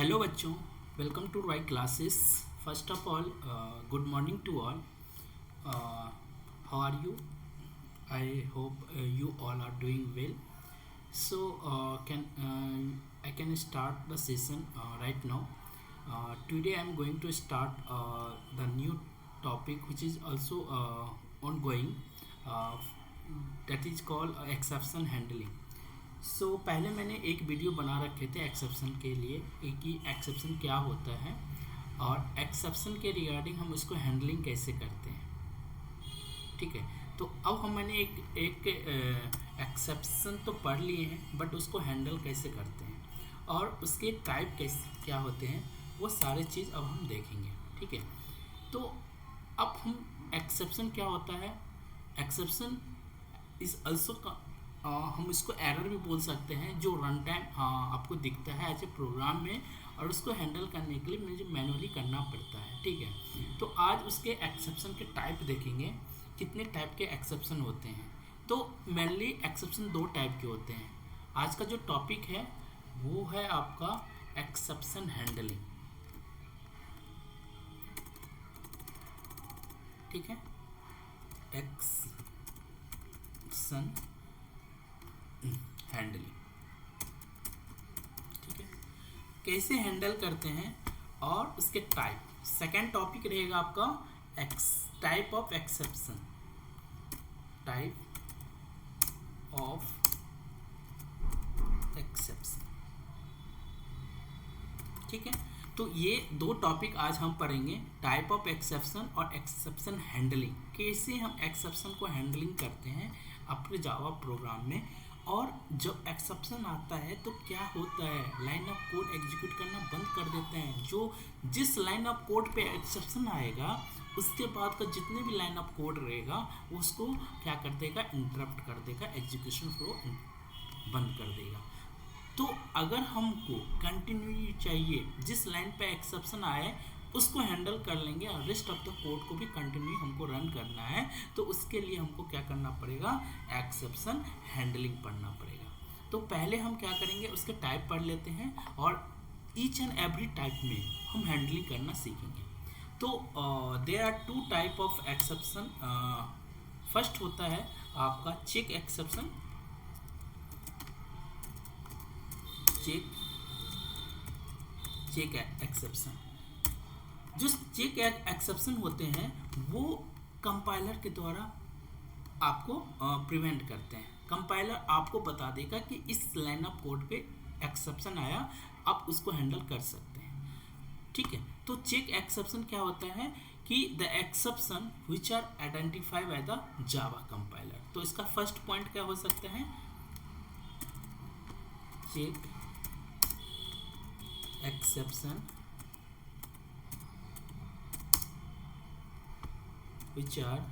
Hello बच्चों, welcome to my classes. First of all, good morning to all. How are you? I hope you all are doing well. So I can start the session right now. Today I am going to start the new topic which is also ongoing, uh, that is called exception handling. पहले मैंने एक video बना रखे थे exception के लिए, कि exception क्या होता है और एक्सेप्शन के रिगार्डिंग हम उसको हैंडलिंग कैसे करते हैं। ठीक है, तो अब मैंने एक एक्सेप्शन तो पढ़ लिए हैं, बट उसको हैंडल कैसे करते हैं और उसके टाइप कैसे क्या होते हैं, वो सारे चीज़ अब हम देखेंगे। ठीक है, तो अब हम एक्सेप्शन क्या होता है। एक्सेप्शन इज अल्सो हम इसको एरर भी बोल सकते हैं, जो रन टाइम आपको दिखता है एज ए प्रोग्राम में, और उसको हैंडल करने के लिए मुझे मैनुअली करना पड़ता है। ठीक है, तो आज उसके एक्सेप्शन के टाइप देखेंगे, कितने टाइप के एक्सेप्शन होते हैं। तो मेनली एक्सेप्शन दो टाइप के होते हैं। आज का जो टॉपिक है वो है आपका एक्सेप्शन हैंडलिंग। ठीक है, एक्सेप्शन हैंडलिंग। ठीक है, कैसे हैंडल करते हैं और उसके टाइप। सेकेंड टॉपिक रहेगा आपका type of exception. Type of exception. ठीक है, तो ये दो टॉपिक आज हम पढ़ेंगे, टाइप ऑफ एक्सेप्शन और एक्सेप्शन हैंडलिंग। कैसे हम एक्सेप्शन को हैंडलिंग करते हैं अपने जावा प्रोग्राम में, और जब एक्सेप्शन आता है तो क्या होता है, लाइन ऑफ कोड एग्जीक्यूट करना बंद कर देते हैं। जिस लाइन ऑफ कोड पे एक्सेप्शन आएगा उसके बाद का जितने भी लाइन ऑफ कोड रहेगा उसको क्या कर देगा, इंटरप्ट कर देगा, एग्जीक्यूशन फ्लो बंद कर देगा। तो अगर हमको कंटिन्यू चाहिए, जिस लाइन पे एक्सेप्शन आए उसको हैंडल कर लेंगे और रेस्ट ऑफ द कोड को भी कंटिन्यू हमको रन करना है, तो उसके लिए हमको क्या करना पड़ेगा, एक्सेप्शन हैंडलिंग पढ़ना पड़ेगा। तो पहले हम क्या करेंगे, उसके टाइप पढ़ लेते हैं और ईच एंड एवरी टाइप में हम हैंडलिंग करना सीखेंगे। तो there are two type of exception. First होता है आपका चेक एक्सेप्शन। Check exception. जो चेक एक्सेप्शन होते हैं वो कंपाइलर के द्वारा आपको प्रिवेंट करते हैं। कंपाइलर आपको बता देगा कि इस लाइन ऑफ कोड पे एक्सेप्शन आया, आप उसको हैंडल कर सकते हैं। ठीक है, तो चेक एक्सेप्शन क्या होता है कि the exception which are identified by the Java compiler. तो इसका फर्स्ट पॉइंट क्या हो सकता है, check exception which are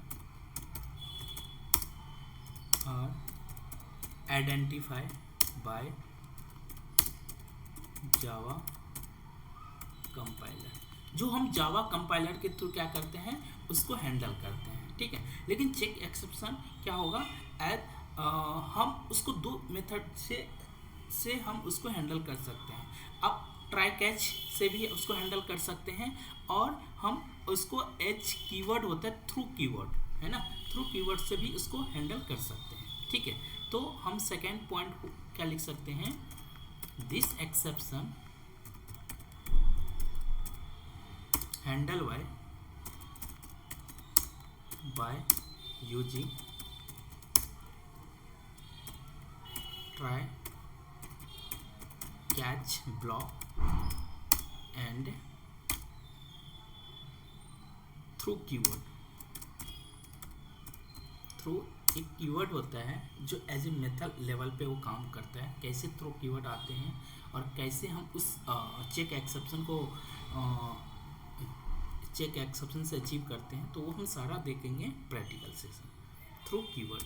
identified by Java compiler। जो हम जावा कंपाइलर के थ्रू क्या करते हैं, उसको हैंडल करते हैं। ठीक है, लेकिन चेक एक्सेप्शन क्या होगा, हम उसको दो मेथड से हम उसको हैंडल कर सकते हैं। अब ट्राई कैच से भी उसको हैंडल कर सकते हैं, और हम उसको एच कीवर्ड होता है, थ्रू कीवर्ड है ना, थ्रू कीवर्ड से भी उसको हैंडल कर सकते हैं। ठीक है, तो हम सेकेंड पॉइंट को क्या लिख सकते हैं, this exception handle by using try catch block and through keyword. Through एक कीवर्ड होता है जो एज ए मेथड लेवल पे वो काम करता है। कैसे थ्रू कीवर्ड आते हैं और कैसे हम उस चेक एक्सेप्शन को चेक एक्सेप्शन से अचीव करते हैं, तो वो हम सारा देखेंगे प्रैक्टिकल सेशन। Through keyword.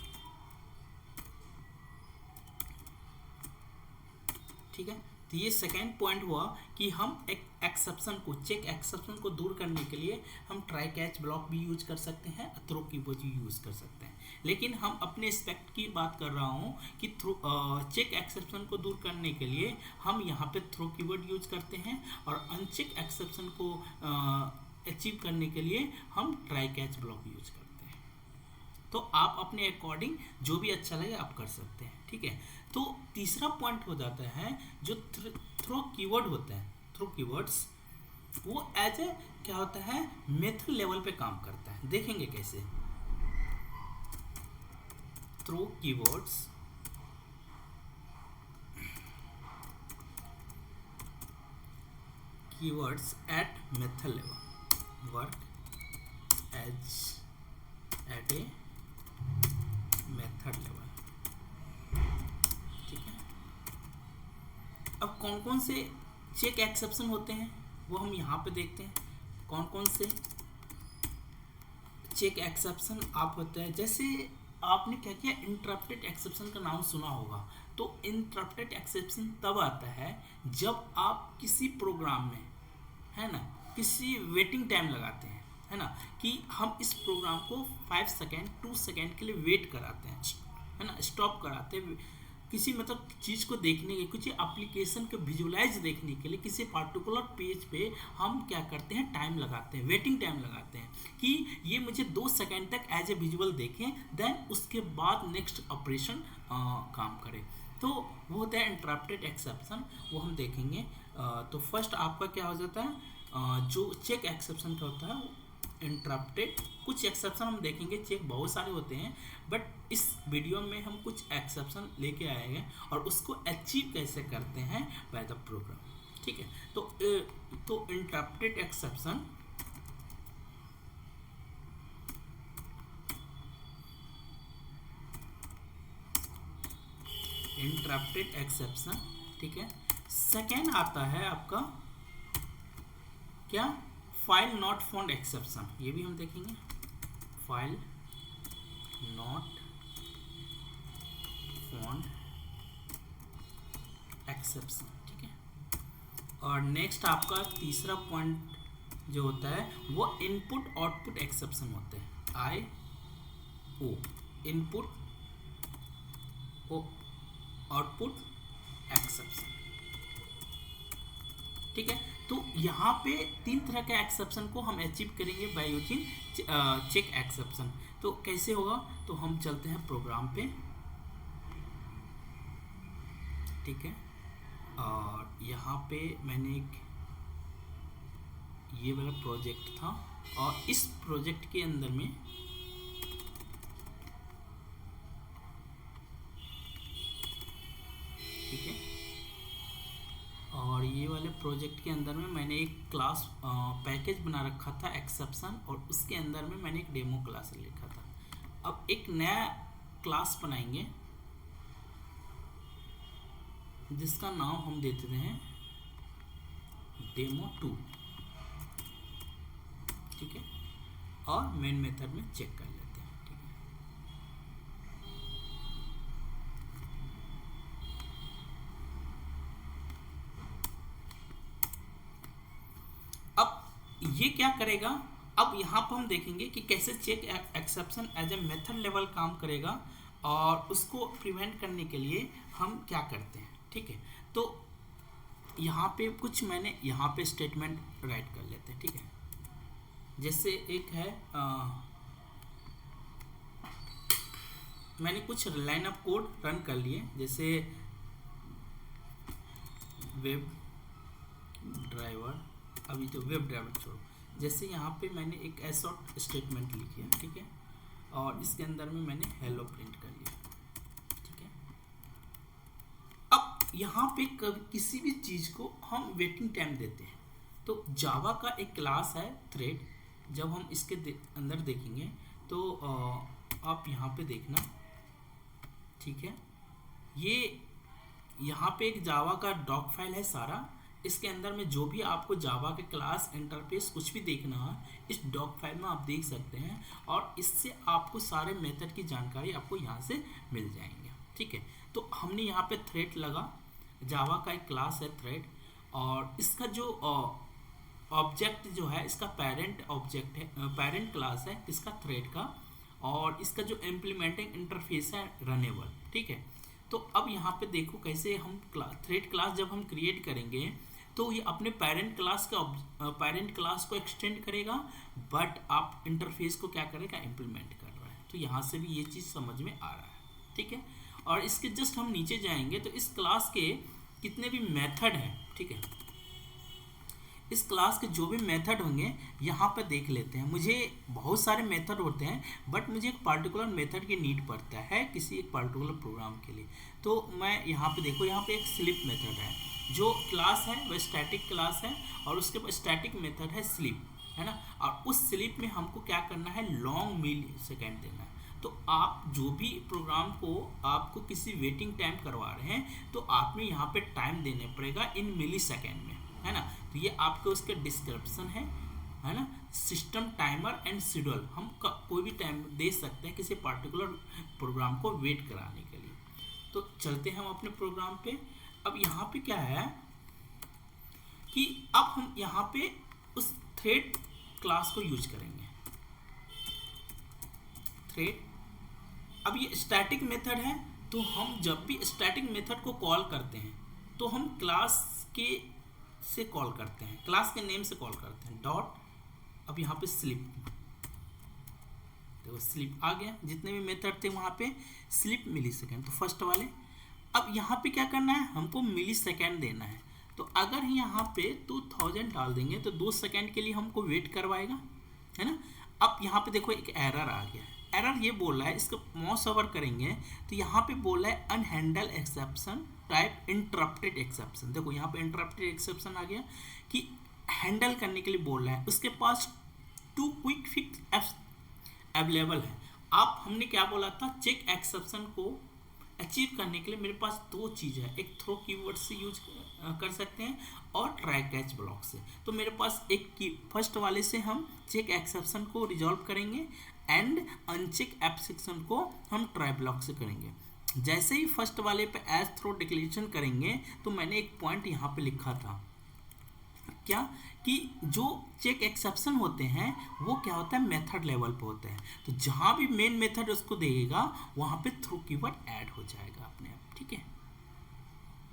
ठीक है, तो ये सेकेंड पॉइंट हुआ कि हम एक एक्सेप्शन को, चेक एक्सेप्शन को दूर करने के लिए हम ट्राई कैच ब्लॉक भी यूज कर सकते हैं, थ्रो कीवर्ड भी यूज कर सकते हैं। लेकिन हम अपने एस्पेक्ट की बात कर रहा हूँ कि चेक एक्सेप्शन को दूर करने के लिए हम यहाँ पे थ्रो कीवर्ड यूज करते हैं, और अनचेक एक्सेप्शन को अचीव करने के लिए हम ट्राई कैच ब्लॉक यूज करते हैं। तो आप अपने अकॉर्डिंग जो भी अच्छा लगे आप कर सकते हैं, ठीक है। तो तीसरा पॉइंट हो जाता है जो थ्रो कीवर्ड होता है, थ्रो कीवर्ड्स वो एज ए क्या होता है, मेथड लेवल पे काम करता है। देखेंगे कैसे। Throw keywords at method level work as at a method level, ठीक है। अब कौन कौन से चेक एक्सेप्शन होते हैं वो हम यहाँ पे देखते हैं। कौन कौन से चेक एक्सेप्शन आप होते हैं, जैसे आपने क्या किया, इंटरप्टेड एक्सेप्शन का नाम सुना होगा। तो इंटरप्टेड एक्सेप्शन तब आता है जब आप किसी प्रोग्राम में, है ना, किसी वेटिंग टाइम लगाते हैं, है ना, कि हम इस प्रोग्राम को 5 सेकेंड 2 सेकेंड के लिए वेट कराते हैं, है ना, स्टॉप कराते हैं, किसी मतलब चीज़ को देखने के, कुछ एप्लीकेशन को विजुलाइज देखने के लिए किसी पार्टिकुलर पेज पे हम क्या करते हैं, टाइम लगाते हैं, वेटिंग टाइम लगाते हैं कि ये मुझे 2 सेकेंड तक एज ए विजुअल देखें, देन उसके बाद नेक्स्ट ऑपरेशन काम करे। तो वो होता है इंटरप्टेड एक्सेप्शन, वो हम देखेंगे। तो फर्स्ट आपका क्या हो जाता है, जो चेक एक्सेप्शन का होता है वो इंटरप्टेड। कुछ एक्सेप्शन हम देखेंगे, चेक बहुत सारे होते हैं, बट इस वीडियो में हम कुछ एक्सेप्शन लेके आएंगे और उसको अचीव कैसे करते हैं बाय द प्रोग्राम, ठीक है। तो इंटरप्टेड एक्सेप्शन ठीक है। सेकेंड आता है आपका क्या, फाइल नॉट फाउंड एक्सेप्शन, ये भी हम देखेंगे, फाइल नॉट फाउंड एक्सेप्शन, ठीक है। और नेक्स्ट आपका तीसरा पॉइंट जो होता है वो इनपुट आउटपुट एक्सेप्शन होते हैं, IO, इनपुट आउटपुट एक्सेप्शन, ठीक है। तो यहाँ पे 3 तरह के एक्सेप्शन को हम अचीव करेंगे बाय यूजिंग चेक एक्सेप्शन। तो कैसे होगा, तो हम चलते हैं प्रोग्राम पे, ठीक है। और यहाँ पे मैंने एक ये वाला प्रोजेक्ट था, और इस प्रोजेक्ट के अंदर में ठीक है, और ये वाले प्रोजेक्ट के अंदर में मैंने एक क्लास पैकेज बना रखा था एक्सेप्शन, और उसके अंदर में मैंने एक डेमो क्लास लिखा था। अब एक नया क्लास बनाएंगे जिसका नाम हम देते हैं demo2, ठीक है, और मेन मेथड में चेक कर लेते हैं, ठीक है। अब ये क्या करेगा, अब यहाँ पर हम देखेंगे कि कैसे check exception as a method level काम करेगा, और उसको प्रिवेंट करने के लिए हम क्या करते हैं, ठीक है। तो यहाँ पे कुछ मैंने यहाँ पे स्टेटमेंट राइट कर लेते हैं, ठीक है। जैसे एक है मैंने कुछ लाइन ऑफ कोड रन कर लिए, जैसे वेब ड्राइवर, अभी तो वेब ड्राइवर छोड़ो, जैसे यहाँ पे मैंने एक एसॉर्ट स्टेटमेंट लिखी है, ठीक है, और इसके अंदर में मैंने हेलो प्रिंट कर लिया, ठीक है। अब यहाँ पे किसी भी चीज़ को हम वेटिंग टाइम देते हैं, तो जावा का एक क्लास है थ्रेड, जब हम इसके अंदर देखेंगे तो आप यहाँ पे देखना, ठीक है। ये यहाँ पे एक जावा का डॉक फाइल है सारा, इसके अंदर में जो भी आपको जावा के क्लास इंटरफेस कुछ भी देखना है इस डॉक फाइल में आप देख सकते हैं, और इससे आपको सारे मेथड की जानकारी आपको यहाँ से मिल जाएंगे, ठीक है। तो हमने यहाँ पे थ्रेड लगा जावा का एक क्लास है थ्रेड, और इसका जो ऑब्जेक्ट जो है, इसका पेरेंट ऑब्जेक्ट है, पेरेंट क्लास है इसका थ्रेड का, और इसका जो इम्प्लीमेंटिंग इंटरफेस है रनेबल। ठीक है, तो अब यहाँ पे देखो कैसे हम थ्रेड क्लास जब हम क्रिएट करेंगे तो ये अपने पेरेंट क्लास को एक्सटेंड करेगा, बट आप इंटरफेस को क्या करेगा, इम्प्लीमेंट कर रहा है। तो यहाँ से भी ये चीज़ समझ में आ रहा है। ठीक है, और इसके जस्ट हम नीचे जाएंगे तो इस क्लास के कितने भी मेथड हैं, ठीक है, इस क्लास के जो भी मेथड होंगे यहाँ पे देख लेते हैं। मुझे बहुत सारे मेथड होते हैं, बट मुझे एक पार्टिकुलर मेथड की नीड पड़ता है किसी एक पार्टिकुलर प्रोग्राम के लिए। तो मैं यहाँ पे देखो, यहाँ पे एक स्लिप मेथड है, जो क्लास है वह स्टैटिक क्लास है, और उसके बाद स्टैटिक मेथड है स्लिप, है ना। और उस स्लिप में हमको क्या करना है, लॉन्ग मिली सेकेंड देना है। तो आप जो भी प्रोग्राम को आपको किसी वेटिंग टाइम करवा रहे हैं तो आपने यहाँ पे टाइम देने पड़ेगा इन मिली सेकेंड में, है ना। तो ये आपके उसके डिस्क्रिप्शन है ना। सिस्टम टाइमर एंड शेड्यूल, हम कोई भी टाइम दे सकते हैं किसी पार्टिकुलर प्रोग्राम को वेट कराने के लिए। तो चलते हैं हम अपने प्रोग्राम पे। अब यहाँ पे क्या है कि अब हम यहाँ पे उस थ्रेड क्लास को यूज करेंगे, थ्रेड। अब ये स्टैटिक मेथड है, तो हम जब भी स्टैटिक मेथड को कॉल करते हैं तो हम क्लास के से कॉल करते हैं, क्लास के नेम से कॉल करते हैं, डॉट। अब यहाँ पे स्लिप, देखो स्लिप आ गया, जितने भी मेथड थे वहाँ पे स्लिप मिली सेकेंड, तो फर्स्ट वाले। अब यहाँ पे क्या करना है, हमको मिली सेकेंड देना है। तो अगर यहाँ पे 2000 डाल देंगे तो 2 सेकेंड के लिए हमको वेट करवाएगा, है ना। अब यहाँ पे देखो एक एरर आ गया, एरर ये बोल रहा है, इसको माउस ओवर करेंगे तो यहाँ पे बोल रहा है अनहैंडल एक्सेप्शन टाइप इंटरप्टेड एक्सेप्शन। देखो यहाँ पे इंटरप्टेड एक्सेप्शन आ गया कि हैंडल करने के लिए बोल रहा है, उसके पास 2 क्विक फिक्स अवेलेबल है। आप हमने क्या बोला था, चेक एक्सेप्शन को अचीव करने के लिए मेरे पास 2 चीज़ है, एक थ्रो कीवर्ड से यूज कर सकते हैं और ट्राई कैच ब्लॉक से। तो मेरे पास एक की फर्स्ट वाले से हम चेक एक्सेप्शन को रिजॉल्व करेंगे एंड अनचेक एक्सेप्शन को हम ट्राई ब्लॉक से करेंगे। जैसे ही फर्स्ट वाले पे एज थ्रो डिक्लेरेशन करेंगे तो मैंने एक पॉइंट यहाँ पे लिखा था, क्या कि जो चेक एक्सेप्शन होते हैं वो क्या होता है, मेथड लेवल पे होते हैं। तो जहाँ भी मेन मेथड उसको देगा वहाँ पे थ्रो कीवर्ड ऐड हो जाएगा अपने आप। ठीक है,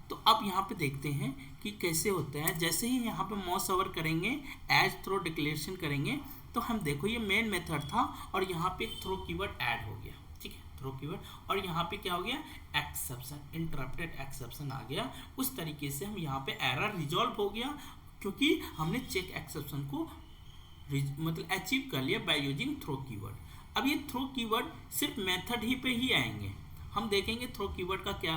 तो अब यहाँ पे देखते हैं कि कैसे होता है। जैसे ही यहाँ पे माउस ओवर करेंगे, एज थ्रो डिक्लेरेशन करेंगे, तो हम देखो ये मेन मेथड था और यहाँ पे एक थ्रो कीवर्ड ऐड हो गया। ठीक है, थ्रो कीवर्ड, और यहाँ पे क्या हो गया, एक्सेप्शन, इंटरप्टेड एक्सेप्शन आ गया। उस तरीके से हम यहाँ पे एरर रिजॉल्व हो गया, क्योंकि हमने चेक एक्सेप्शन को मतलब अचीव कर लिया बाय यूजिंग थ्रो कीवर्ड। अब ये थ्रो कीवर्ड सिर्फ मेथड ही पे ही आएंगे। हम देखेंगे थ्रो कीवर्ड का क्या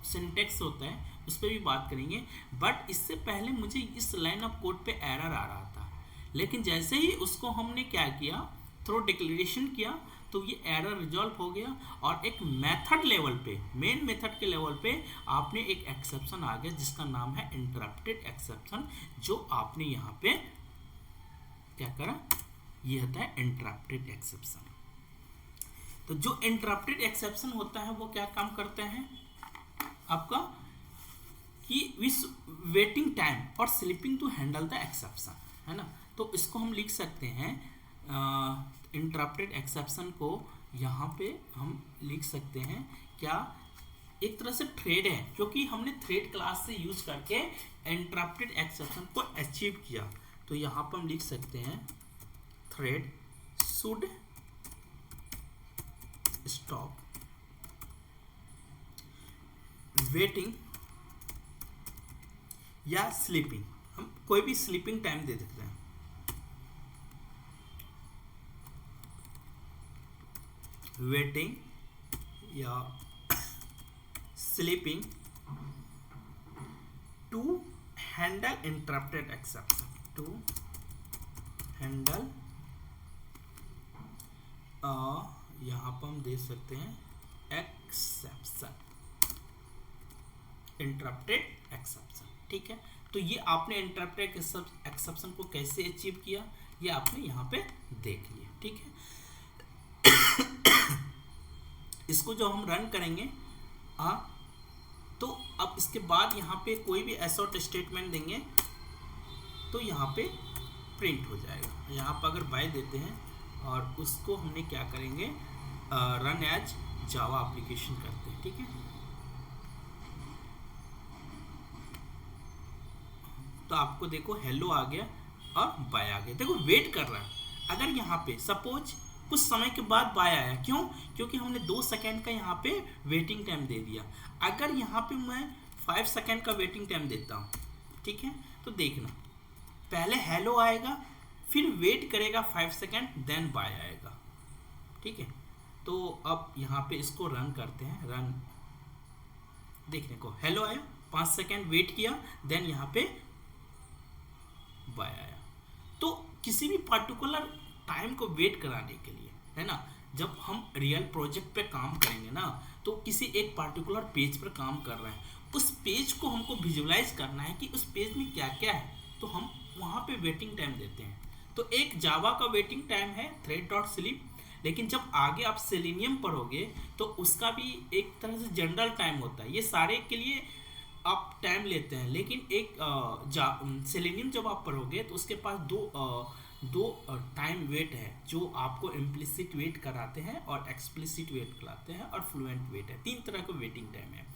सिंटेक्स होता है, उस पर भी बात करेंगे। बट इससे पहले मुझे इस लाइन ऑफ कोड पे एरर आ रहा था, लेकिन जैसे ही उसको हमने क्या किया, थ्रो डिक्लेरेशन किया, तो ये एरर रिजॉल्व हो गया। और एक मेथड लेवल पे, मेन मेथड के लेवल पे आपने एक एक्सेप्शन आ गया जिसका नाम है इंटरप्टेड एक्सेप्शन, जो आपने यहाँ पे क्या करा, ये होता है इंटरप्टेड एक्सेप्शन। तो जो इंटरप्टेड एक्सेप्शन होता है वो क्या काम करते हैं आपका, कि विस वेटिंग टाइम और sleeping to handle the exception, है ना। तो इसको हम लिख सकते हैं, इंटरप्टेड एक्सेप्शन को यहाँ पे हम लिख सकते हैं क्या, एक तरह से थ्रेड है, क्योंकि हमने थ्रेड क्लास से यूज करके इंटरप्टेड एक्सेप्शन को अचीव किया। तो यहाँ पर हम लिख सकते हैं थ्रेड शुड स्टॉप वेटिंग या स्लीपिंग, हम कोई भी स्लीपिंग टाइम दे देते हैं, वेटिंग या sleeping to handle interrupted exception, to handle, यहाँ पर हम दे सकते हैं एक्सेप्शन, इंटरप्टेड एक्सेप्शन। ठीक है, तो ये आपने इंटरप्टेड एक्सेप्शन को कैसे अचीव किया, ये आपने यहाँ पे देख लिया। ठीक है, इसको जो हम रन करेंगे, तो अब इसके बाद यहाँ पे कोई भी एसोट स्टेटमेंट देंगे तो यहाँ पे प्रिंट हो जाएगा। यहाँ पर अगर बाय देते हैं और उसको हमने क्या करेंगे, रन एज जावा एप्लीकेशन करते हैं, ठीक है। तो आपको देखो हेलो आ गया और बाय आ गया, देखो वेट कर रहा है। अगर यहाँ पे सपोज कुछ समय के बाद बाय आया, क्यों? क्योंकि हमने 2 सेकेंड का यहाँ पे वेटिंग टाइम दे दिया। अगर यहाँ पे मैं 5 सेकेंड का वेटिंग टाइम देता हूँ, ठीक है, तो देखना पहले हेलो आएगा, फिर वेट करेगा 5 सेकेंड, देन बाय आएगा, ठीक है। तो अब यहाँ पे इसको रन करते हैं, रन देखने को हेलो आया, 5 सेकेंड वेट किया, देन यहाँ पे बाय आया। तो किसी भी पर्टिकुलर टाइम को वेट कराने के लिए, है ना, जब हम रियल प्रोजेक्ट पे काम करेंगे ना, तो किसी एक पर्टिकुलर पेज पर काम कर रहे हैं, उस पेज को हमको विजुलाइज करना है कि उस पेज में क्या क्या है, तो हम वहाँ पे वेटिंग टाइम देते हैं। तो एक जावा का वेटिंग टाइम है thread.sleep, लेकिन जब आगे आप सेलेनियम पढ़ोगे तो उसका भी एक तरह से जनरल टाइम होता है, ये सारे के लिए आप टाइम लेते हैं। लेकिन एक सेलेनियम जब आप पढ़ोगे तो उसके पास दो टाइम वेट है, जो आपको इम्प्लिसिट वेट कराते हैं और एक्सप्लिसिट वेट कराते हैं और फ्लुएंट वेट है। 3 तरह का वेटिंग टाइम है,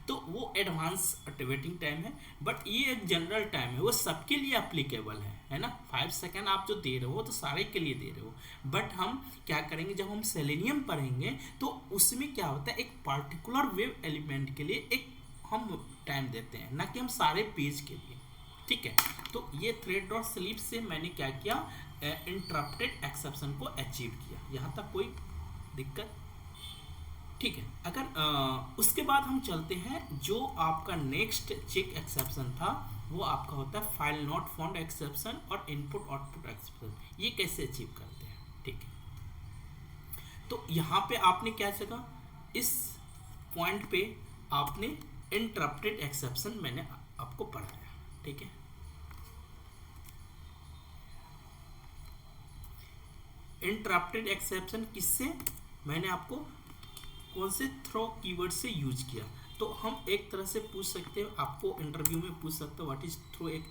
तो वो एडवांस वेटिंग टाइम है, बट ये एक जनरल टाइम है, वो सबके लिए अप्लीकेबल है ना। 5 सेकेंड आप जो दे रहे हो तो सारे के लिए दे रहे हो, बट हम क्या करेंगे, जब हम सेलेनियम पढ़ेंगे तो उसमें क्या होता है, एक पर्टिकुलर वेव एलिमेंट के लिए एक हम टाइम देते हैं, ना कि हम सारे पेज के लिए, ठीक है। तो ये thread.sleep से मैंने क्या किया, इंटरप्टेड एक्सेप्शन को अचीव किया। यहाँ तक कोई दिक्कत, ठीक है। अगर उसके बाद हम चलते हैं, जो आपका नेक्स्ट चेक एक्सेप्शन था वो आपका होता है फाइल नॉट फाउंड एक्सेप्शन और इनपुट आउटपुट एक्सेप्शन। ये कैसे अचीव करते हैं, ठीक है। तो यहाँ पे आपने क्या जगह, इस पॉइंट पे आपने इंटरप्टेड एक्सेप्शन मैंने आपको पढ़ाया, ठीक है। इंटरप्टेड एक्सेप्शन किससे, मैंने आपको कौन से थ्रो कीवर्ड से यूज किया। तो हम एक तरह से पूछ सकते हैं, आपको इंटरव्यू में पूछ सकते हो व्हाट इज थ्रो, एक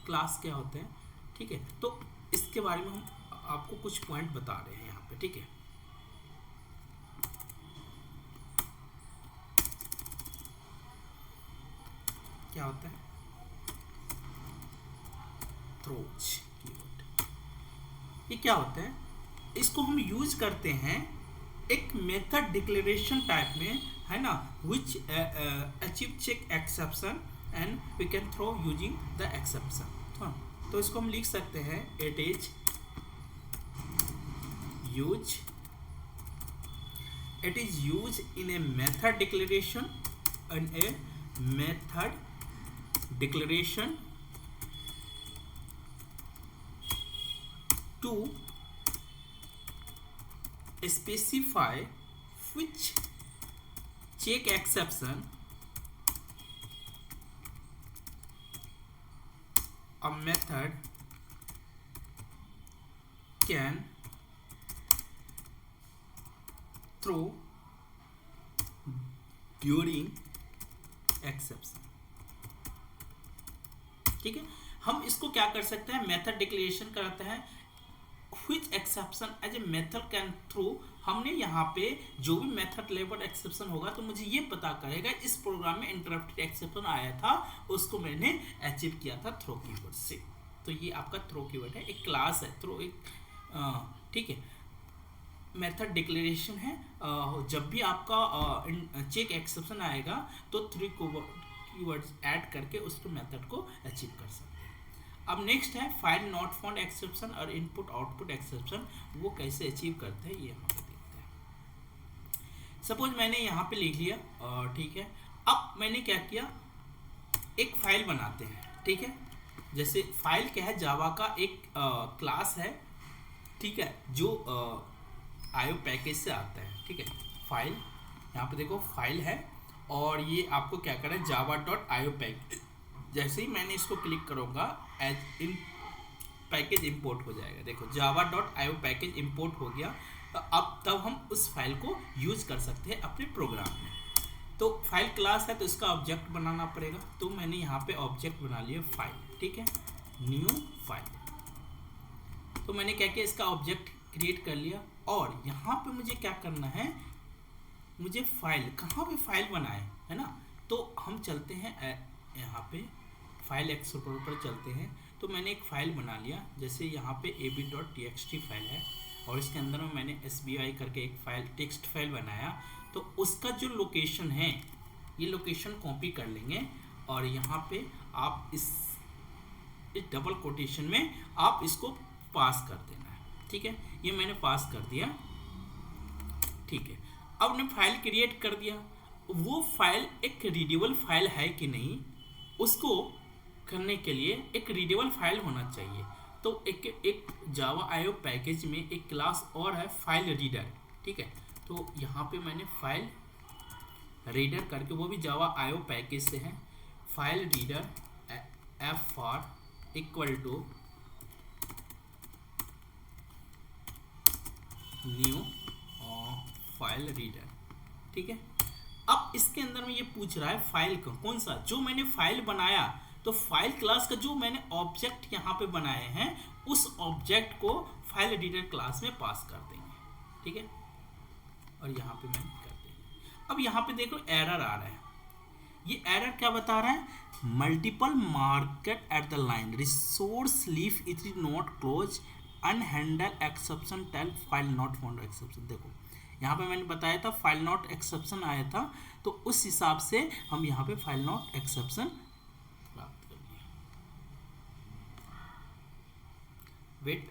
क्लास क्या होते हैं, ठीक है। तो इसके बारे में हम आपको कुछ पॉइंट बता रहे हैं यहाँ पे, ठीक है। क्या होता है थ्रोज कीवर्ड, ये क्या होता है, इसको हम यूज करते हैं एक मेथड डिक्लेरेशन टाइप में, है ना, which achieve check exception and we can throw using the exception. तो इसको हम लिख सकते हैं, it is use in a method declaration, to specify which check exception a method can throw during exception, ठीक है। हम इसको क्या कर सकते हैं, मेथड डिक्लेरेशन करते हैं, which exception as a method can throw, हमने यहाँ पे जो भी मेथड लेबल एक्सेप्शन होगा तो मुझे ये पता करेगा इस प्रोग्राम में इंटरप्टेड एक्सेप्शन आया था, उसको मैंने अचीव किया था थ्रो कीवर्ड से। तो ये आपका थ्रो कीवर्ड है, एक क्लास है थ्रो, एक ठीक है, मेथड डिक्लेरेशन है। जब भी आपका चेक एक्सेप्शन आएगा तो 3 कीवर्ड्स ऐड करके उस मेथड को अचीव कर सकते हैं। अब नेक्स्ट है फाइल नॉट फाउंड एक्सेप्शन और इनपुट आउटपुट एक्सेप्शन, वो कैसे अचीव करते हैं ये यहाँ पे देखते हैं। सपोज मैंने यहाँ पे लिख लिया, ठीक है। अब मैंने क्या किया, एक फाइल बनाते हैं, ठीक है। जैसे फाइल क्या है, जावा का एक क्लास है, ठीक है, जो आईओ पैकेज से आता है, ठीक है। फाइल यहाँ पे देखो फाइल है, और ये आपको क्या करना है, java.io पैकेज। जैसे ही मैंने इसको क्लिक करूँगा, एज इन पैकेज इंपोर्ट हो जाएगा। देखो java.io पैकेज इंपोर्ट हो गया। तो अब तब हम उस फाइल को यूज कर सकते हैं अपने प्रोग्राम में। तो फाइल क्लास है तो इसका ऑब्जेक्ट बनाना पड़ेगा, तो मैंने यहाँ पे ऑब्जेक्ट बना लिया फाइल, ठीक है, न्यू फाइल। तो मैंने क्या किया, इसका ऑब्जेक्ट क्रिएट कर लिया। और यहाँ पे मुझे क्या करना है, मुझे फाइल कहाँ पे फाइल बनाए है ना, तो हम चलते हैं यहाँ पे फाइल एक्सप्लोरर पर चलते हैं। तो मैंने एक फ़ाइल बना लिया, जैसे यहाँ पे ab.txt फाइल है और इसके अंदर में मैंने sbi करके एक फाइल टेक्स्ट फाइल बनाया। तो उसका जो लोकेशन है, ये लोकेशन कॉपी कर लेंगे और यहाँ पे आप इस डबल कोटेशन में आप इसको पास कर देना है, ठीक है। ये मैंने पास कर दिया, ठीक है। अब ने फाइल क्रिएट कर दिया, वो फाइल एक रीडेबल फाइल है कि नहीं, उसको करने के लिए एक रीडेबल फाइल होना चाहिए। तो एक जावा आईओ पैकेज में एक क्लास और है फाइल रीडर, ठीक है। तो यहाँ पे मैंने फाइल रीडर करके, वो भी जावा आईओ पैकेज से है, file reader F for equal to new file reader, ठीक है। अब इसके अंदर में ये पूछ रहा है फाइल का कौन सा, जो मैंने फाइल बनाया, तो फाइल क्लास का जो मैंने ऑब्जेक्ट यहाँ पे बनाए हैं उस ऑब्जेक्ट को फाइल रीडर क्लास में पास कर देंगे, ठीक है। और यहाँ पे मैंने कर देंगे। अब यहाँ पे देखो एरर आ रहा है, ये एरर क्या बता रहा है, multiple market at the line, resource leaf it is not close, unhandle exception tell file not found exception. देखो यहाँ पे मैंने बताया था फाइल नॉट एक्सेप्शन आया था, तो उस हिसाब से हम यहाँ पे फाइल नॉट एक्सेप्शन प्राप्त कर लिया। वेट